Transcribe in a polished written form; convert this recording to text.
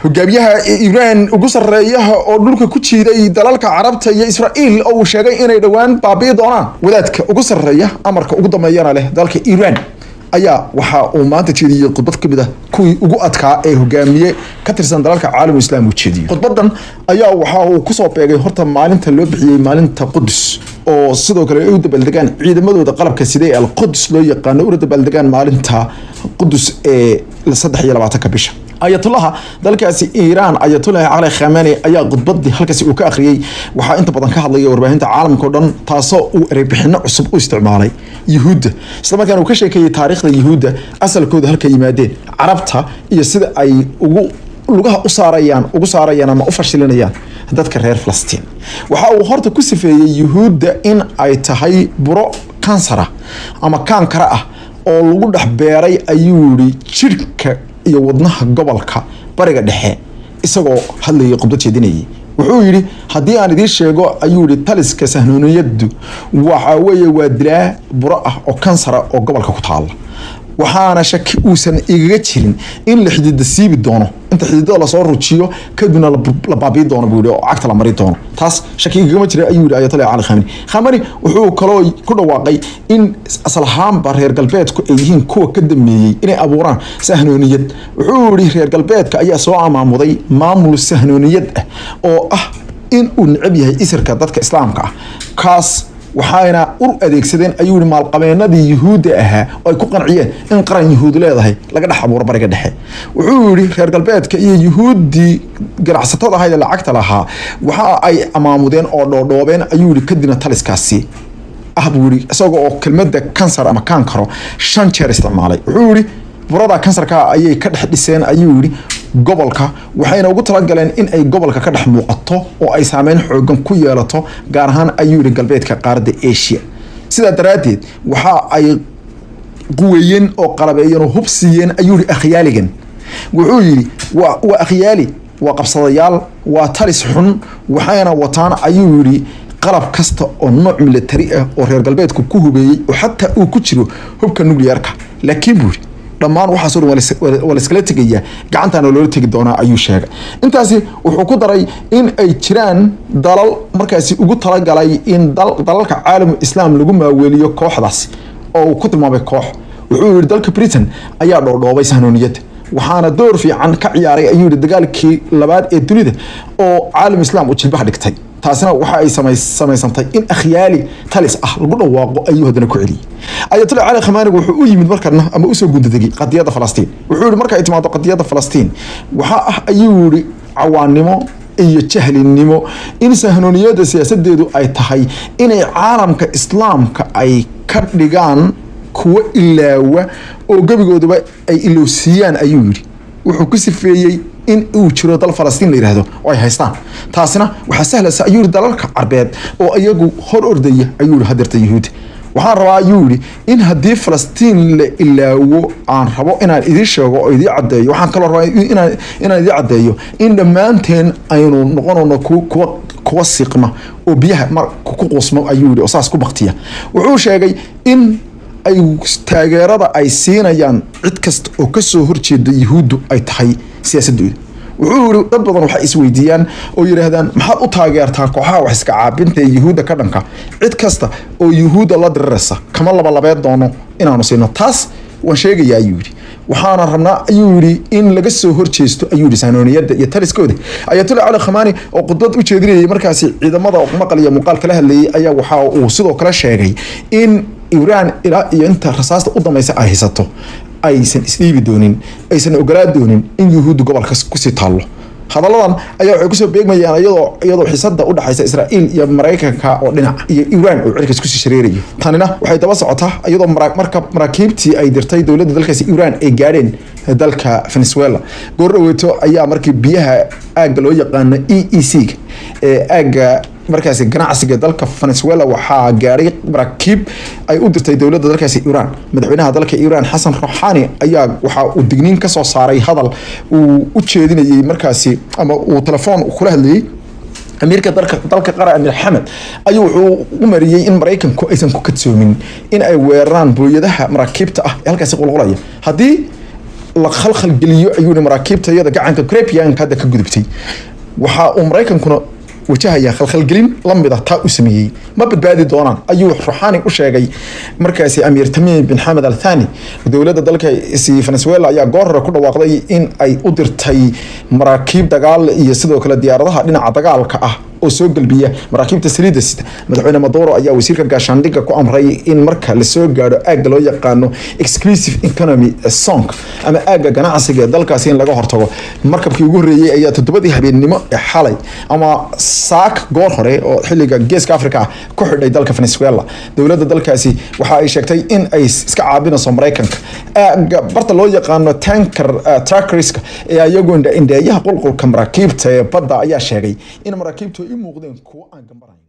hogaamiyaha Iran ugu sareeyaha oo dhulka ku jiiday dalalka Carabta iyo Israa'iil oo sheegay inay dhawaan baabi'i doonaan wadaadka ugu sareeya amarka ugu dambeeyana leh dalka Iran ayaa waxa uu maanta jeediyay khudbad kamid ah kuwii ugu adkaa ee hogaamiye ka tirsan dalalka caalamka islaamka u jeediyay khudbadan ayaa waxa uu ku soo beegay horta maalinta loo bixiyay maalinta Qudus oo sidoo kale ay u dabaaldegaan ciidamadooda qalabka sidee al-Quds loo yaqaan u dabaaldegaan maalinta Qudus ee 23 bisha ayatullah dalkaasi Iran ayatullah Ali Khamenei ayaa khudbadii halkaas uu ka akhriyay waxa inta badan ka hadlaya warbaahinta caalamka oo dhan taasoo uu erebixino cusub u isticmaalay Yahuudda isla markaana uu ka sheekayay taariikhda Yahuudda asalkooda halka yimaadeen Carabta iyo sida ay ugu lugaha u saarayaan ama u fashilinayaan dadka reer Falastiin waxa uu horta ku sifeeyay Yahuudda in ay tahay buro kansara ama kaankara ah oo lagu dhax beeray ayuu yiri jirka iyo wadnaha gobolka bariga dhexe isagoo hadlayay khudbad jeedinayay wuxuu yiri hadii aan idin sheego ayuu yiri taliska sahnooniyadu waxa weeye waa dilaa buro ah oo kansara oo gobolka ku taala waxaana shaki uusan igaga jirin in la xididasiibi doono inta xididada la soo rujiyo kadibna la baabi'i doono buu oo cagta la mari doono taas shaki igama jiray ayuu yiri ayatollah Ali Khamenei wuxuu kaloo ku dhawaaqay in asal ahaan reer galbeedku ay yihiin kuwa ka dameeyay inay abuuraan sahnooniyad wuxuu yiri reer galbeedka ayaa soo amaamuday maamul sahnooniyad ah oo ah in uu necab yahay isirka dadka islaamka ah kaas waxayna u adeegsadeen ayuu maalqabeenadii Yahuudda ahaa oo ay ku qanciyeen in qaran Yahuud leedahay laga dhax abuuro bariga dhexe wuxuu yiri reer galbeedka iyo Yahuudi ganacsatada hay'adda lacagta lahaa waxa ay amaamudeen oo dhoodhoobeen ayuu yiri kadibna taliskaasi buu yiri isagoo oo kelmadda kansar ama kaankaro 5 jeer isticmaalay wuxuu yiri burada kansarka ayay ka dhex dhiseen ayuu yiri gobolka waxayna ugu talagaleen in ay gobolka ka dhex muuqato oo ay saameyn xoogan ku yeelato gaar ahaan ayuu yiri galbeedka qaaradda Asia sida daraadeed waxa ay quwayeen oo qalabeeyeen oo hubsiyeen ayuu yiri akhyaaligan wuxuu yiri waa akhyaali waa qabsadayaal waa talis xun waxayna wataan ayuu yiri qalab kasta oo nooc military ah oo reer galbeedku ku hubeeyay oo xataa uu ku jiro hubka nuclearka laakiin buu dhammaan waxa soo wala iskala tagaya gacantana loo tagi doona ayuu sheegay intaasi wuxuu ku daray in ay jiraan dalal markaasi ugu talagalay in dalalka caalamka islaam lagu maaweeliyo kooxdaas oo ku tilmaamay koox wuxuu yiri dalka Britain ayaa dhoodhoobay sahnooniyad waxaana door fiican ka ciyaaray ayuu yiri dagaalkii labaad ee dunida oo caalamka islaam u jilbaha dhigtay taasina waxa ay samaysantay in akhyaali talis ah lagu dhawaaqo ayuu hadana ku celiyay ayatollah Ali Khamenei wuxuu u yimid markana ama u soo gundadagay qadiyada Falastiin wuxuu yiri marka ay timaado qadiyada Falastiin waxa ayuu yiri cawaanimo iyo jahlinimo in sahnooniyada siyaasadeedu ay tahay inay caalamka islaamka ay ka dhigaan kuwa ilaawa oo gabigooduba ay iloosiyaan ayuu yiri wuxuu ku sifeeyay in uu jiro dal Falastiin la yiraahdo oo ay haystaan taasina waxa sahlaysa ayuu yiri dalalka Carbeed oo iyagu hor ordaya ayuu yiri hadirta Yahuud waxaan rabaa ayuu yiri in hadii Falastiin la ilaawo aan rabo inaan idin sheego oo idin cadeeyo waxaan kala rabaa inaan idin cadeeyo in dhamaanteen aynu noqono kuwa siqma oo biyaha mar ku qoosmo ayuu yiri oo saas ku baqtiya wuxuu sheegay in ay taageerada ay siinayaan cid kasta oo ka soo horjeeda Yahuuddu ay tahay siyaasadooda wuxuu yiri dad badan waxa isweydiiyaan oo yiraahdaan maxaad u taageertaa kooxaha wax iska caabinta Yahuudda ka dhanka cid kasta oo Yahuudda la diraysa kama labeed doono inaanu siino taas waan sheegayaa ayuu yiri waxaana rabnaa ayuu yiri in laga soo horjeesto ayuu yiri sahnooniyada iyo taliskooda ayatollah Ali Khamenei oo khudbad u jeedinayay markaasi ciidamada oo maqal iyo muuqaal kala hadlayay ayaa waxa uu sidoo kale sheegay in Iran ila iyo inta rasaasta u dhamaysa ay haysato aysan isdhiibi doonin aysan ogolaa doonin in Yahuud gobolka ku sii taalo hadaladan ayaa waxay ku soo beegmayaan iyadoo xiisada u dhaxaysa Israa'iil iyo Mareykanka oo dhinac iyo Iran oo cirka isku shareerayo tanina waxay daba socotaa iyadoo maraakiibtii ay dirtay dawladda dalkaasi Iran ay gaareen dalka Venezuela goordhaweeto ayaa markii biyaha aaga loo yaqaan EEC aaga markaasi ganacsiga dalka Venezuela waxa gaaray maraakiib ay u dirtay dawladda dalkaasi Iran madaxweynaha dalka Iran Hassan Rouhani ayaa waxa uu digniin ka soo saaray hadal uu u jeedinayay markaasi ama uu telefoon kula hadlayay amiirka dalka qaran Amir Xamed ayuu wuxuu u mariyay in Mareykanku aysan ku kadsoomin in ay weeraraan booyadaha maraakiibta ah ee halkaas qulqulaya hadii la khalkhal geliyo ayuu maraakiibta iyada gacanka Caribbean hadda ka gudubtay waxa uu Mareykankuna wajahaya khalkhalgelin lamid ah taa u sameeyay ma badbaadi doonaan ayuu ruuxaani u sheegay markaasi Amir Tamim bin Hamad Al Thani dowladda dalka Venezuela ayaa goor hore ku dhawaaqday in ay u dirtay maraakiib dagaal iyo sidoo kale diyaaradaha dhinaca dagaalka ah oo soo galbiya maraakiibta saliidda sida madaxweyne Maduro ayaa wasiirka gaashaandhigga ku amray in marka la soo gaaro aagga loo yaqaano exclusive economy zone ama aagga ganacsiga dalkaasi in laga hortago markabkii ugu horeeyay ayaa 7 habeenimo ee xalay ama saak goor hore oo xilliga geeska Afrika ku xidhay dalka Venezuela dowladda dalkaasi waxa ay sheegtay in ay iska caabinayso Mareykanka aagga barta loo yaqaano tankerska ee ayagu indhayaha qulqulka maraakiibta ee badda ayaa sheegay in maraakiibtu ay muuqdeen kuwa aan gambarayn